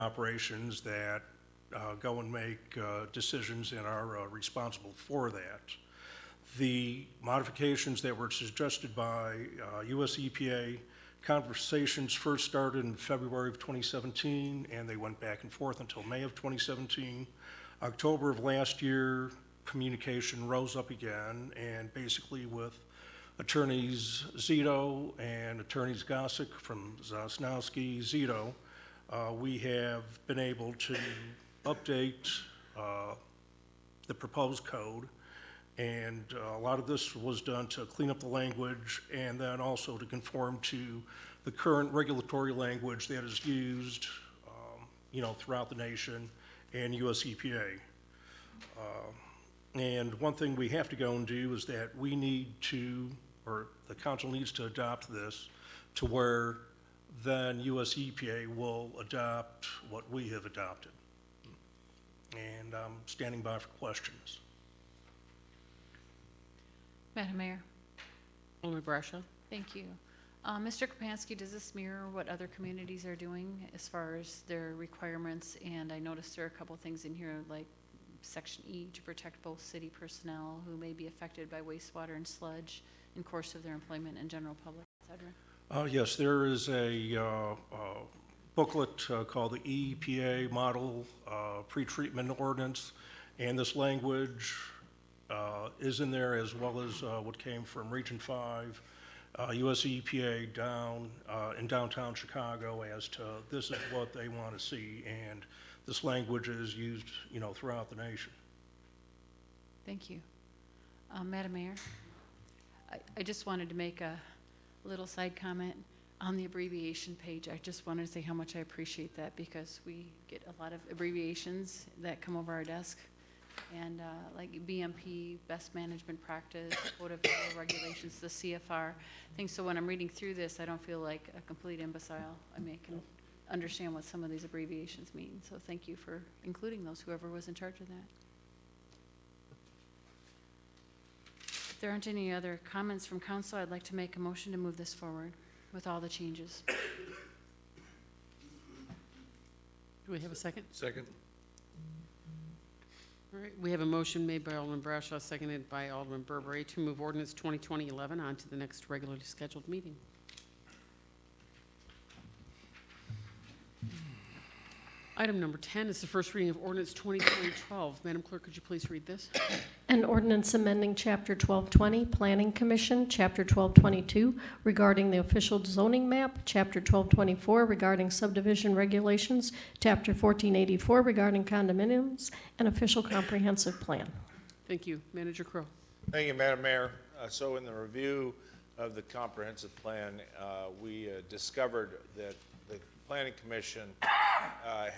operations that go and make decisions and are responsible for that. The modifications that were suggested by US EPA, conversations first started in February of 2017, and they went back and forth until May of 2017. October of last year, communication rose up again, and basically with attorneys Zito and attorneys Gossick from Zasnowski Zito, we have been able to update the proposed code, and a lot of this was done to clean up the language and then also to conform to the current regulatory language that is used throughout the nation and US EPA. And one thing we have to go and do is that we need to, or the council needs to adopt this to where then US EPA will adopt what we have adopted. And I'm standing by for questions. Madam Mayor. Alderman Brashaw. Thank you. Mr. Kapansky, does this mirror what other communities are doing as far as their requirements? And I noticed there are a couple things in here like Section E to protect both city personnel who may be affected by wastewater and sludge in course of their employment and general public, et cetera. Yes, there is a booklet called the EPA Model Pretreatment Ordinance, and this language is in there as well as what came from Region 5, US EPA down in downtown Chicago as to this is what they want to see, and this language is used, throughout the nation. Thank you. Madam Mayor, I just wanted to make a little side comment on the abbreviation page. I just wanted to say how much I appreciate that because we get a lot of abbreviations that come over our desk. And like BMP, Best Management Practice, Code of Federal Regulations, the CFR things. So when I'm reading through this, I don't feel like a complete imbecile. I can understand what some of these abbreviations mean. So thank you for including those, whoever was in charge of that. If there aren't any other comments from council, I'd like to make a motion to move this forward with all the changes. Do we have a second? Second. All right, we have a motion made by Alderman Brashaw, seconded by Alderman Burberry to move ordinance 2020-11 on to the next regularly scheduled meeting. Item number 10 is the first reading of ordinance 2020-12. Madam Clerk, could you please read this? An ordinance amending Chapter 1220, Planning Commission, Chapter 1222, regarding the official zoning map, Chapter 1224, regarding subdivision regulations, Chapter 1484, regarding condominiums, and official comprehensive plan. Thank you. Manager Crowe. Thank you, Madam Mayor. So in the review of the comprehensive plan, we discovered that the Planning Commission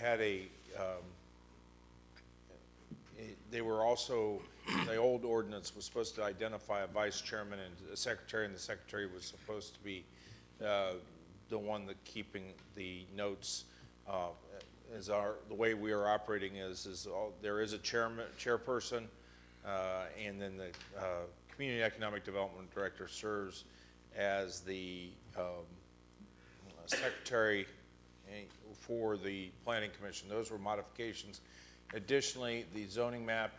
had they were also, the old ordinance was supposed to identify a vice chairman and a secretary, and the secretary was supposed to be the one that keeping the notes. The way we are operating there is a chairperson, and then the Community Economic Development Director serves as the secretary for the Planning Commission. Those were modifications. Additionally, the zoning map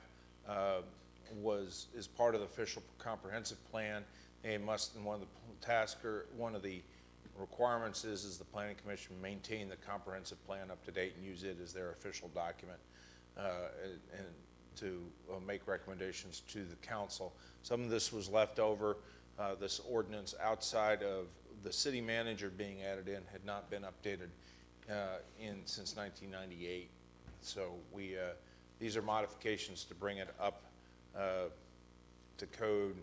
is part of the official comprehensive plan. They must, and one of the requirements is the Planning Commission maintain the comprehensive plan up to date and use it as their official document and to make recommendations to the council. Some of this was left over. This ordinance outside of the city manager being added in had not been updated since 1998. So these are modifications to bring it up to code,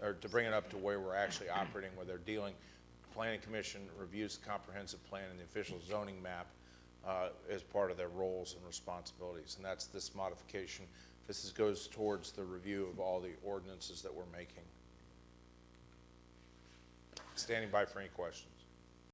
or to bring it up to where we're actually operating, where they're dealing. The Planning Commission reviews the comprehensive plan and the official zoning map as part of their roles and responsibilities, and that's this modification. This goes towards the review of all the ordinances that we're making. Standing by for any questions.